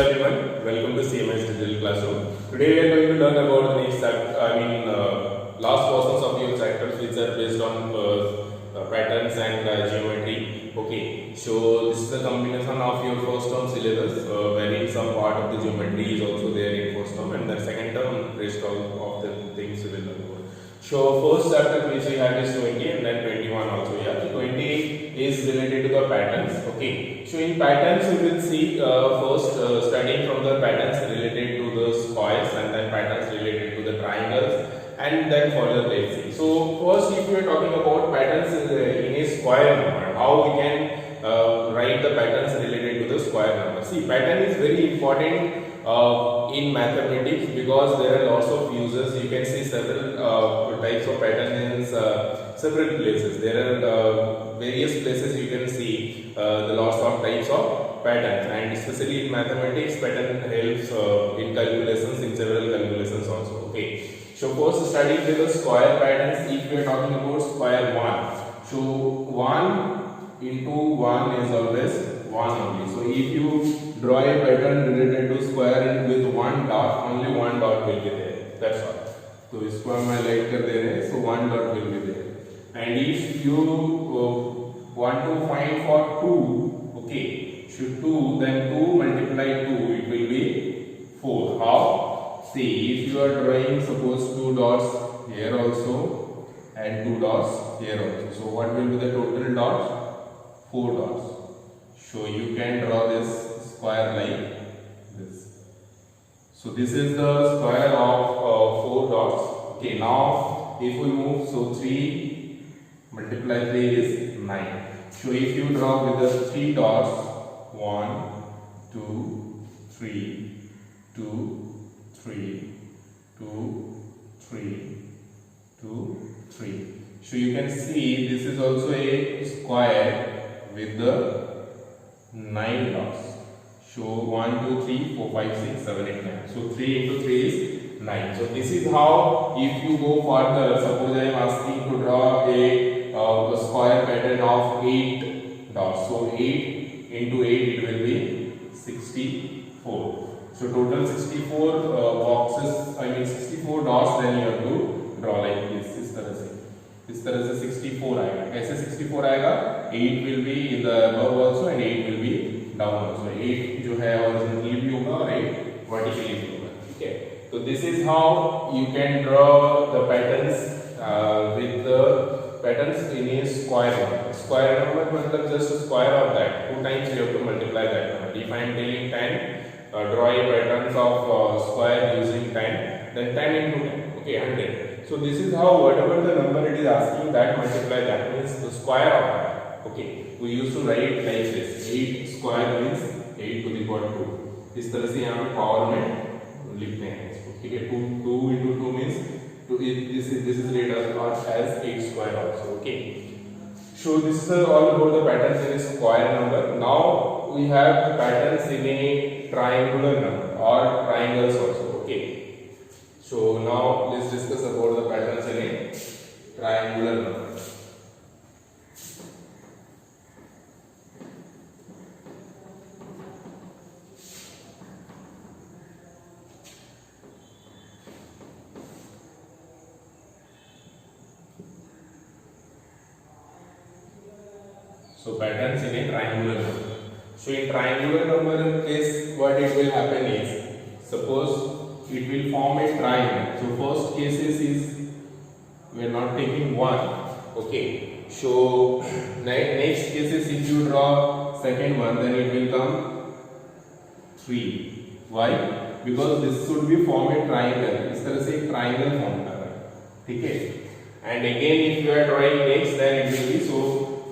everyone, welcome to CMS Digital Classroom. Today we are going to learn about the next last portions of your chapters which are based on patterns and geometry. Okay, so this is a combination of your first term syllabus wherein some part of the geometry is also there in first term, and the second term rest of the things we will learn about. So first chapter which we have is 20 and then 21 also. Yeah, so 20 is related to the patterns. Okay, so in patterns we will see first studying from the patterns related to the squares and then patterns related to the triangles, and then further let's see. So first, if we are talking about patterns in a square number, how we can write the patterns related to the square number. See, pattern is very important in mathematics because there are lots of uses. You can see several types of pattern in several places. There are various places you can see the lots of types of patterns, and especially in mathematics, pattern helps in calculations, in several calculations also. Okay, so first studying with the square patterns. If we are talking about square 1, so 1 into 1 is always 1 only. So if you draw a pattern related to square with one dot, only one dot will be there. That's all. So इसको हम highlight कर दे रहे हैं. So one dot will be there. And if you want to find for 2, okay, so 2, then 2 multiply 2, it will be 4. How? See, if you are drawing suppose 2 dots here also and 2 dots here also. So what will be the total dots? 4 dots. So you can draw this square like this. So this is the square of 4 dots. Okay, now if we move, so 3 multiply 3 is 9. So if you draw with the 3 dots, 1, 2, 3, 2, 3, 2, 3, 2, 3. So you can see this is also a square with the 9 dots. So 1, 2, 3, 4, 5, 6, 7, 8, 9. So 3 into 3 is 9. So this is how, if you go further, suppose I am asking to draw a square pattern of 8 dots. So 8 into 8, it will be 64. So total 64 boxes, 64 dots, then you have to draw like this. इस तरह से 64 आएगा. कैसे 64 आएगा? 8 will be in the above also and 8 will be down also. 8 जो है horizontally भी होगा और 8 vertically भी होगा. ठीक है. So this is how you can draw the patterns with the patterns in a square number. Square number मतलब just square of that. 2 times you have to multiply that number. If I am telling 10, draw a patterns of square using 10, then 10 into 10. Okay, 100. So this is how whatever the number it is asking, that multiply, that means the square of that. Okay, we used to write like this. 8 square means 8 to the power 2. इस तरह से यहाँ पे power में लिखते हैं इसको. ठीक है. 2 into 2 means this is read as 8 square also. Okay. So this is all about the patterns in a square number. Now we have patterns in a triangular number or triangles also. Okay. So now let's discuss about the patterns in a triangular number. So patterns in a triangular number. So in triangular number case, what it will happen is, suppose it will form a triangle. So first cases is we are not taking 1. Okay. So next cases, if you draw second one, then it will come 3. Why? Because this should be form a triangle. इस तरह से एक triangle form कर रहा है. ठीक है. And again, if you are drawing next, then it will be, so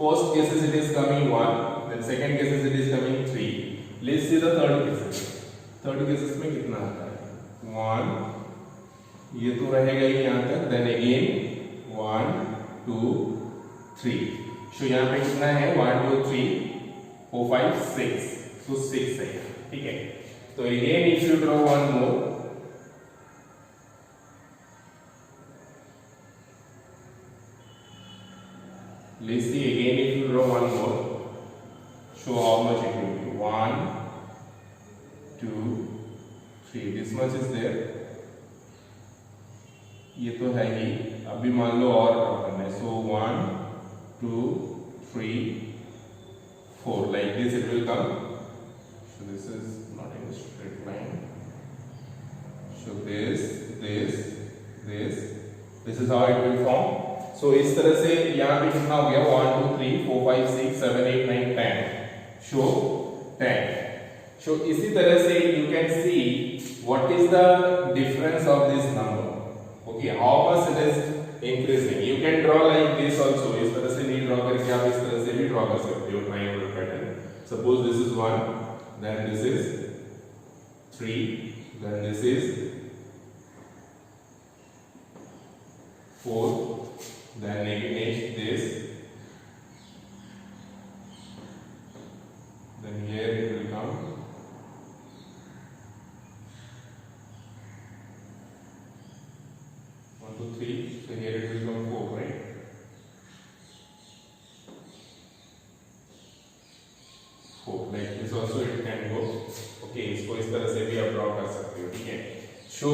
first cases it is coming 1, then second cases it is coming 3. Let's see the third cases. Third cases में कितना आता है? 1, ये तो रहेगा ही यहाँ तक. Then again 1, 2, 3. So यहाँ पे कितना है? 1, 2, 3, 4, 5, 6. So 6 है. ठीक है. तो again if you draw one more, let's see again if you draw one more. So how much it will be? 1, 2, 3, 4, 5, 6, 7, 8, 9. 10, 11, 12, 13, 14, 15, 16, 17, 18, 19, 20, 21, 22, 23, 24, 25, 26, 27, 28, 29, 30, 31, 32, 33, 34, 35, 36, 37, 38, 39, 40, 41, 42, 43, 44, 45, 46, 47, 48, 49, 50, 51, 52, 53, 54, 55, 56, 57, 58, 59, 60, 61, 62, 63, 64, 65, 66, 67, 68, 69, 70, 71, 72, 73, 74, 75, 76, 77, 78, 79, 80, 81, 82, 83, 84, 85, 86, 87, 88, 89, 90, 91, 92, 93, 94, 95, 96, 97, 98, 99, 100. So this is all about the patterns in a square number. So in triangular number. So in triangular number case, what it will happen is, suppose it will form a triangle. So first cases it is coming 1. Okay. So now let's discuss about the patterns in a 2 3 this much is there, ये तो है ही, अभी मान लो और करना है, सो 1 2 3 4 like this it will come. So this is not in a straight line, so this is how it will form. So इस तरह से यहाँ पे कितना हो गया, 1 2 3 4 5 6 7 8 9 10, show 10. So इसी तरह से you can see what is the difference of this number. Okay, how much it is increasing. You can draw like this also. इस तरह से नहीं draw करके आप इस तरह से भी draw कर सकते हो triangular pattern. Suppose this is 1, then this is 3, then this is 4, then next this, then here it will come 1 2 3, so here it will come 4, right? 4 like this also it can go. Okay, इसको इस तरह से भी आप draw कर सकते हो, ठीक है. So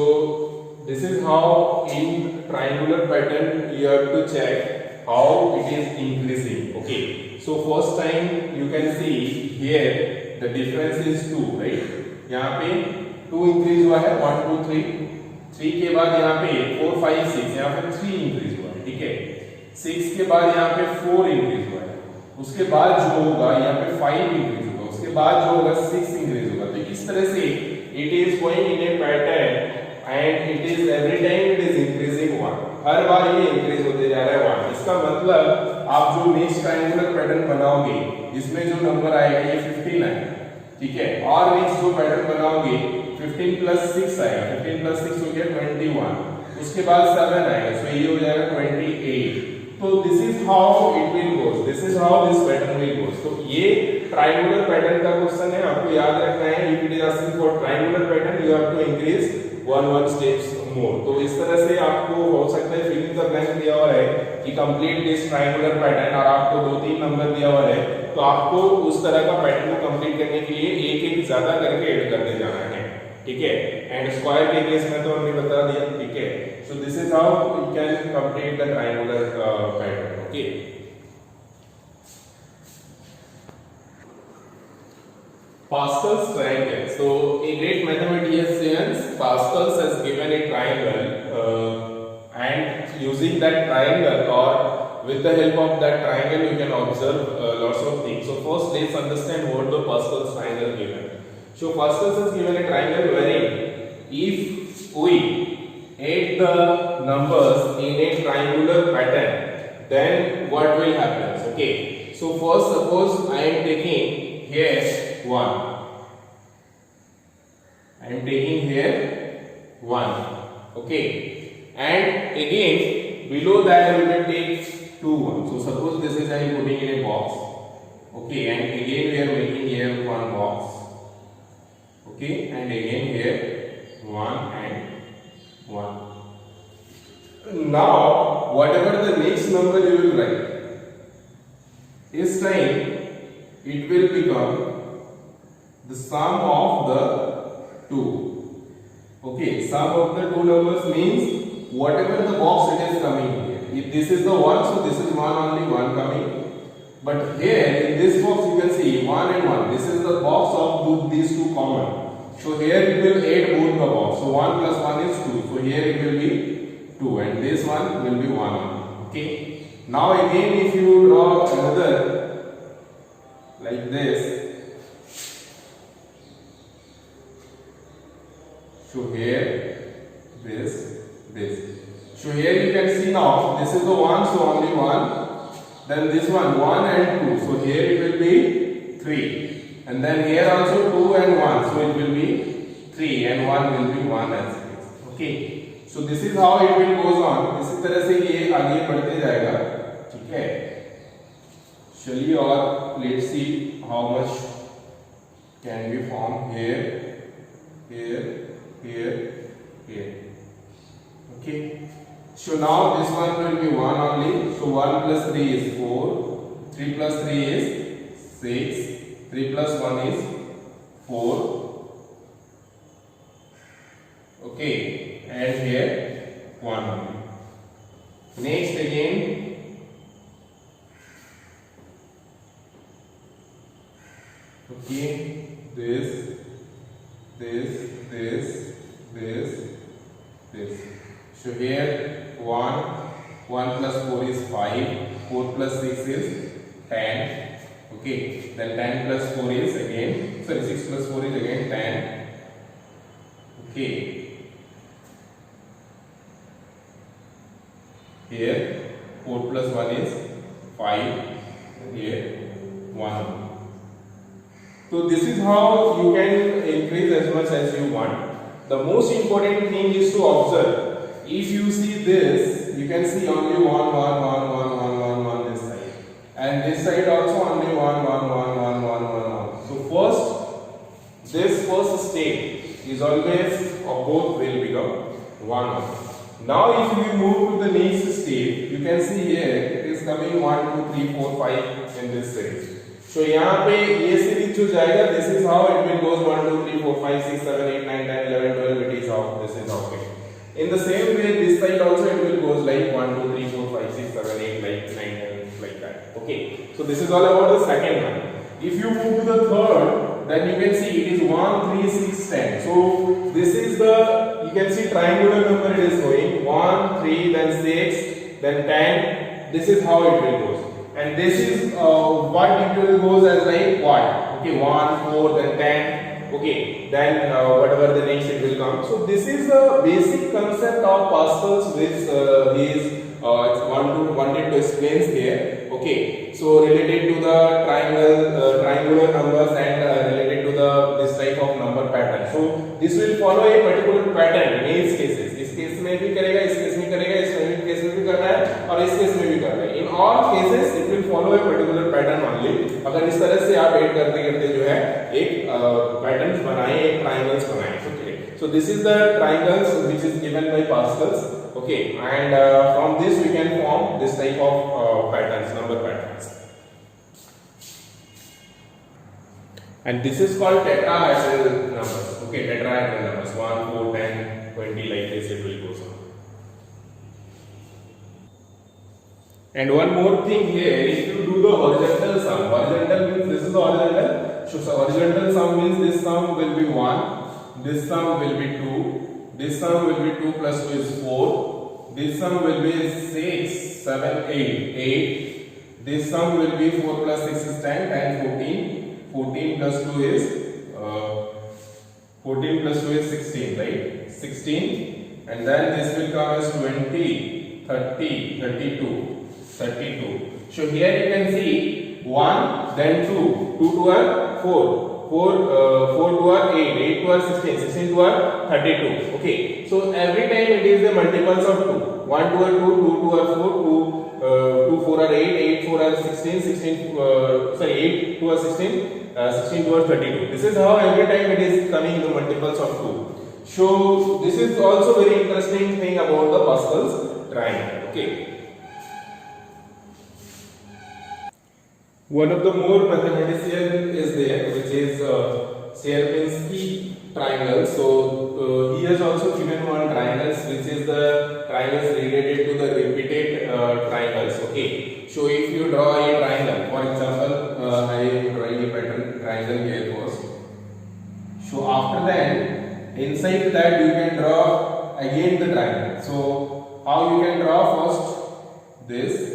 this is how in triangular pattern you have to check how it is increasing. Okay, so first time you can see here the difference is 2, right? यहाँ पे 2 increase हुआ है, 1 2 3 के बाद यहाँ पे 4 5 6, यहाँ पे 3 increase हुआ है, ठीक है. 6 के बाद यहाँ पे 4 increase हुआ है, उसके बाद जो होगा यहाँ पे 5 increase होगा, उसके बाद जो होगा 6 increase होगा. तो इस तरह से it is going in a pattern and it is every time it is increasing 1. हर बार ये increase होते जा रहा है 1. इसका मतलब आप जो नेक्स्ट ट्रायंगुलर पैटर्न बनाओगे इसमें जो नंबर आएगा ये 15 आएगा, ठीक है. और नेक्स्ट जो पैटर्न बनाओगे 15 प्लस 6 आएगा, 15 प्लस 6 हो गया 21, उसके बाद 7 आएगा, सो ये हो जाएगा 28. तो this is how it will goes, this is how this pattern will goes. तो ये ट्रायंगुलर पैटर्न का क्वेश्चन है, आपको याद रखना है. If it is asking for triangular pattern you have to increase 1 steps more. तो इस तरह से आपको हो सकता है फिल इन द ब्लैंक दिया हुआ है कि कंप्लीट दिस ट्रायंगुलर पैटर्न और आपको 2-3 नंबर दिया हुआ है, तो आपको उस तरह का पैटर्न को कंप्लीट करने के लिए एक एक ज्यादा करके ऐड करते जाना है, ठीक है. एंड स्क्वायर के केस में तो हमने बता दिया, ठीक है. So this is how you can complete the triangular pattern. Okay, Pascal's triangle. So a great mathematician Pascal has given a triangle and using that triangle or with the help of that triangle you can observe lots of things. So first let's understand what the Pascal's triangle given. So Pascal has given a triangle wherein if we add the numbers in a triangular pattern then what will happen. Okay, so first suppose I am taking here 1, I am taking here 1, okay, and again below that we will take 2 1. So suppose this is I am putting in a box, okay, and again we are making here one box, okay, and again here 1 and 1. Now whatever the next number you will write, this time it will become the sum of the two. Okay, sum of the two numbers means whatever the box it is coming here. If this is the 1, so this is 1 only 1 coming. But here in this box you can see 1 and 1. This is the box of these two common. So here it will add both the box. So 1 plus 1 is 2. So here it will be 2 and this one will be 1. Okay. Now again if you draw another like this. So here this. So here you can see now this is the 1, so only 1. Then this one 1 and 2. So here it will be 3. And then here also 2 and 1. So it will be 3 and 1 will be 1 as it is. Okay. So this is how it will goes on. इसी तरह से ये आगे बढ़ते जाएगा, ठीक है. चलिए और let's see how much can be formed here, here, here, here. Okay. So now this one will be 1 only. So 1 plus 3 is 4. 3 plus 3 is 6. 3 plus 1 is 4. Okay, and here 1. Next again, okay, this, this. So here 1 plus 4 is 5, 4 plus 6 is 10. Okay, then 10 plus 4 is again, 6 plus 4 is again 10. Okay, here 4 plus 1 is 5, here 1. So this is how you can increase as much as you want. The most important thing is to observe. If you see this, you can see only 1 this side, and this side also only 1. So first, this first state is always, or both will become 1. Now if we move to the next state, you can see here it is coming 1 2 3 4 5 in this series. So यहाँ पे ये series जो जाएगा, this is how it will goes 1 2 3 4 5 6 7 8 9 10 11 12. It is how this is how it. In the same way, this side also it will goes like 1 2 3 4 5 6 7 8 like 9 10 like that. Okay. So this is all about the second one. If you move to the third, then you can see it is 1 3 6 10. So this is the, you can see triangular number it is going 1 3 then 6 then 10. This is how it will goes. And this is what it will goes as like what? Okay, 1 4 then 10. Okay, then whatever the next it will come. So this is the basic concept of Pascal's which he is wanted to explain here. Okay, so related to the triangular numbers and related to the this type of number pattern. So this will follow a particular pattern in each cases. इस case में भी करेगा, इस case में करेगा, इस case में भी कर रहा है और इस केस में भी कर रहा है. In all cases it will follow a particular pattern only. अगर इस तरह से आप ऐड करते करते जो है एक पैटर्न्स बनाए, एक ट्रायंगल्स बनाए. Okay, so this is the triangles which is given by Pascal's. Okay, and from this we can form this type of patterns, number patterns. And this is called tetrahedral numbers. Okay, tetrahedral numbers 1 4 10 20 like this it will go on. And one more thing here, if you do the horizontal sum, horizontal means this is the horizontal. So horizontal sum means this sum will be 1, this sum will be 2, this sum will be 2 plus 2 is 4, this sum will be 6 7 8, this sum will be 4 plus 6 is 10 14, 14 plus 2 is 14 plus 2 is 16, right? 16, and then this will come as 20, 30, 32, 32. So here you can see 1, then 2, 2 to a 4, 4 to a 8, 8 to a 16, 16 to a 32. Okay, so every time it is the multiples of 2, 1 to a 2, 2 to a 4, 2 4 are 8, 8 4 are 16, 16 8 to a 16, 16 to a 32. This is how every time it is coming the multiples of 2. So this is also very interesting thing about the Pascal's triangle. Okay. One of the more mathematician is there, which is Sierpinski triangle. So he has also given one triangles, which is the triangles related to the repeated triangles. Okay. So if you draw a triangle, for example, I am drawing a pattern triangle here first. So after that, inside that you can draw again the triangle. So how you can draw first? This.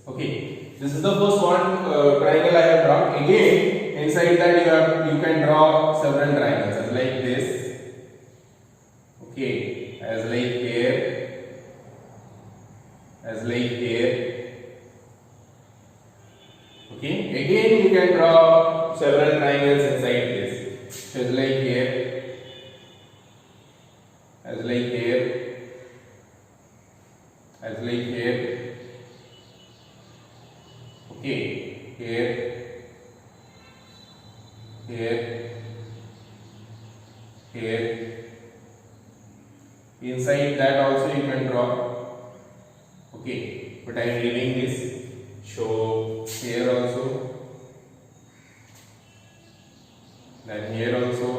Okay, this is the first one triangle I have drawn. Again, inside that you can draw several triangles as like this. Okay, as like here, as like here. Okay, again you can draw several triangles inside this. As like here, as like here, as like here. Okay, here, here. Inside that also you can draw. Okay, but I am leaving this. So here also, then here also,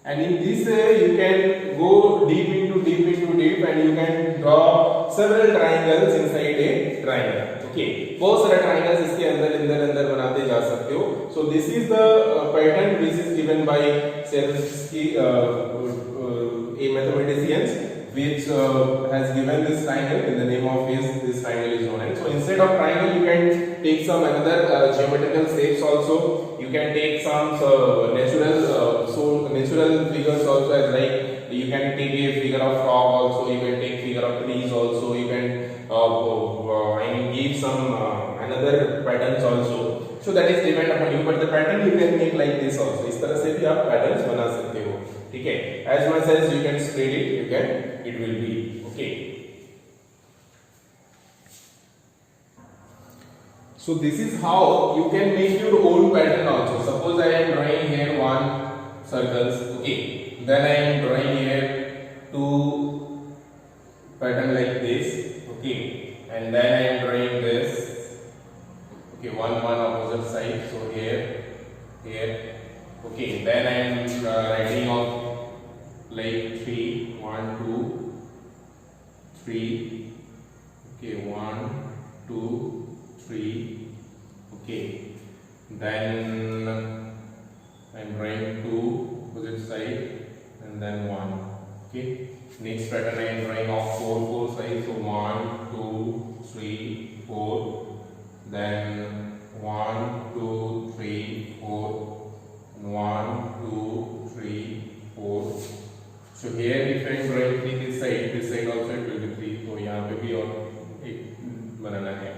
And in this way you can go deep, and you can draw several triangles inside a triangle. Okay, बहुत सारे triangles इसके अंदर बनाते जा सकते हो. So this is the pattern which is given by Czereski, a mathematician, which has given this triangle in the name of this triangle is known as. So instead of triangle you can take some another geometrical shapes also. You can take some natural figures also, as like you can take a figure of frog also, you can take figure of trees also, you can give some another patterns also. So that is depend upon you, but the pattern you can make like this also. इस तरह से भी आप patterns बना सकते हो. ठीक है, as much as you can spread it, it will be okay. So this is how you can make your own pattern also. Suppose I am drawing here one circles, okay. Then I am drawing here two pattern like this, okay. And then I am drawing this, okay, one opposite side. So here, okay. Then I am writing off like 3, 1, 2, 3, okay, 1, 2, 3, okay. Then I'm drawing 2 opposite side and then 1, okay. Next pattern I am drawing off 4 sides. So 1, 2, 3, 4. Then 1, 2, 3, 4. 1, 2, 3, 4. So here if I am drawing 3 this side also it will be 3. So यहाँ पे भी और एक बनाना है.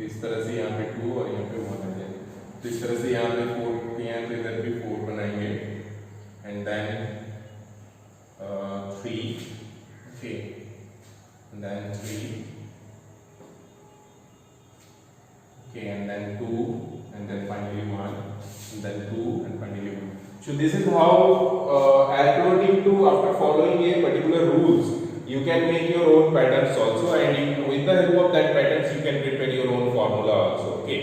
इस तरह से यहाँ पे 2 और यहाँ पे 1 आ जाएगा. तो इस तरह से यहाँ पे 4, यहाँ पे इधर भी 4 बनाएंगे. And then 3, okay. And then 3, okay. And then 2, and then finally 1, and then 2, and finally 1. So this is how according to after following a particular rules you can make your own patterns also, and with the help of that patterns you can prepare your own formula also. Okay.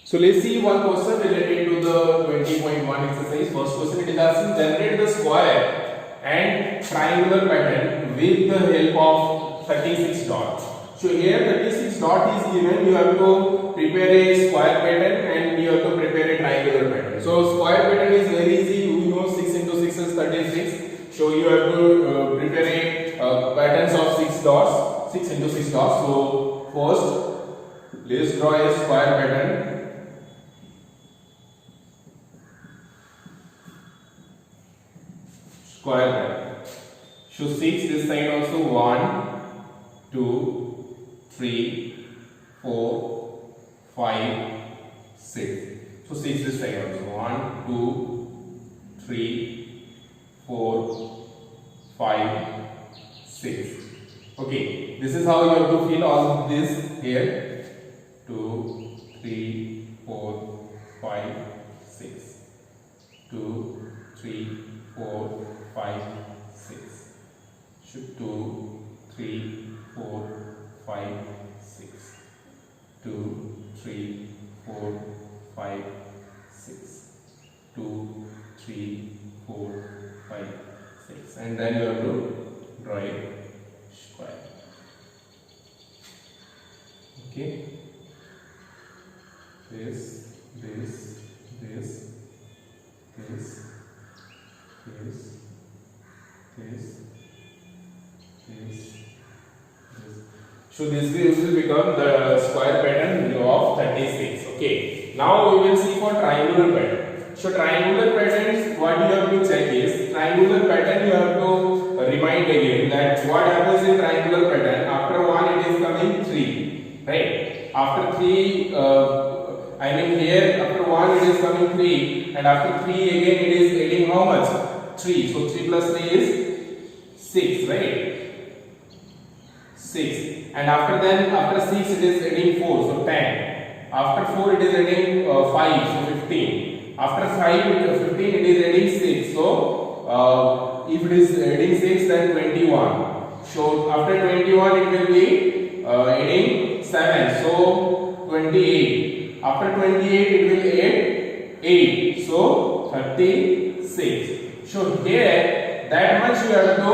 So let's see one question related to the 20.1 exercise. First question, it is asking generate the square and triangular pattern with the help of 36 dots. So here 36 dot is given. You have to prepare a square pattern and you have to prepare a triangular pattern. So square pattern is very easy. You know 6 into 6 is 36. So you have to prepare a patterns of 6 dots, 6 into 6 dots. So first let's draw a square pattern. Square pattern. So 6 this side also. 1, 2, 3, 4, 5, 6. So 6 this side also. 1, 2, 3, 4, 5, 6. Okay. This is how you have to fill all of this here. 2, 3, 4, 5, 6. 2, 3, 4, 5, 6. 2, 3, 4, 5, 6. 2, 3, 4, 5, 6. 2, 3, 4, 5, 6. And then you have to draw a square. Okay. This, this, this, this, this, this, this. So this will become the square pattern of 36. Okay. Now we will see for triangular pattern. So triangular patterns, what you have to check is triangular pattern. You have to remind again that what happens in triangular pattern. After 1 it is coming 3, right? After 3, I mean here after 1 it is coming 3, and after 3 again it is adding how much? 3. So 3 plus 3 is 6, right? 6. And after 6 it is adding 4, so 10. After 4 it is adding 5, so 15. After 15 it is adding 6. So if it is adding 6 then 21. So after 21 it will be adding 7, so 28. After 28 it will 8. So 36. So here that much you have to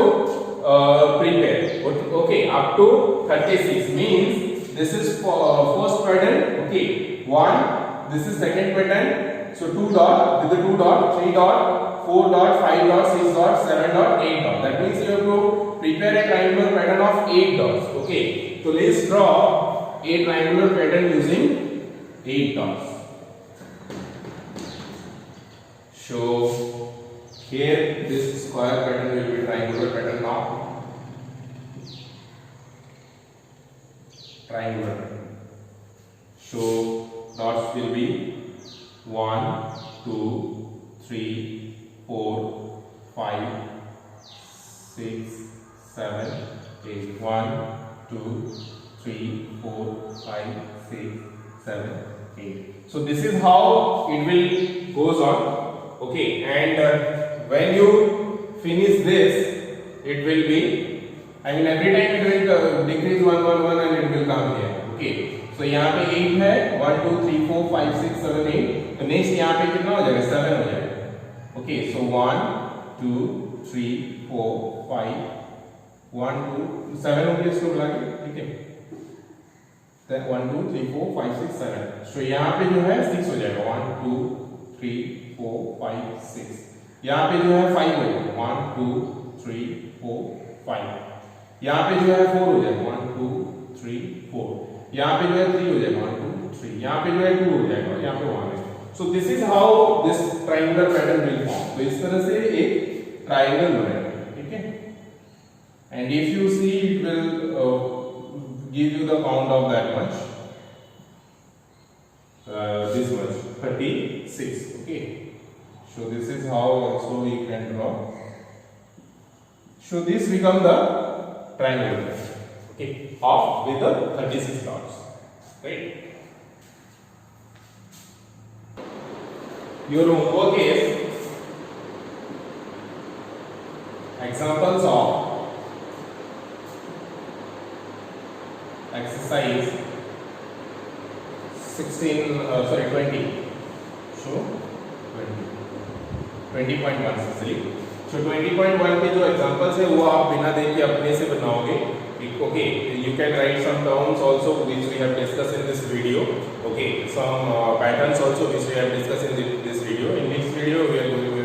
prepare. Okay, up to 36 means this is for first pattern. Okay, 1. This is second pattern. So 2 dot with the 2 dot, 3 dot, 4 dot, 5 dot, 6 dot, 7 dot, 8 dot. That means you have to prepare a triangular pattern of 8 dots. Okay, so let's draw a triangular pattern using 8 dots. So here this square pattern will be triangular pattern now. Triangular pattern. So dots will be 1, 2, 3, 4, 5, 6, 7, 8. 1, 2, 3, 4, 5, 6, 7, 8. So this is how it will goes on. Okay, and when you finish this, it will be, I mean every time it will decrease 1, 1, 1 and it will come here. Okay, so यहाँ पे 8 है, 1, 2, 3, 4, 5, 6, 7, 8. तो next यहाँ पे कितना हो जाएगा? 7 हो जाएगा. Okay, so 1, 2, 3, 4, 5, 1, 2, 7 हो गया इसको मिला के, ठीक है? Then 1, 2, 3, 4, 5, 6, 7. So यहाँ पे जो है 6 हो जाएगा. 1, 2, 3, 4, 5, 6. यहाँ पे जो है 5 हो जाएगा. 1, 2, 3, 4, 5. यहाँ पे जो है 4 हो जाएगा. 1, 2, 3, 4. यहाँ पे जो है 3 हो जाएगा. 1, 2, 3. यहाँ पे जो है 2 हो जाएगा. यहाँ पे 1 है. So this is how this triangular pattern will form. तो इस तरह से एक triangle बनेगा. ठीक है? And if you see, it will give you the count of that much. This much 36. Okay. So this is how also you can draw. So this become the triangle. Okay, of with the 36 dots. Right. Your homework is examples of exercise 20. So 20.1 actually. So 20.1 के जो examples है वो आप बिना देख के अपने से बनाओगे. Okay, you can write some terms also which we have discussed in this video. Okay, some patterns also which we have discussed in this video. In next video we are going to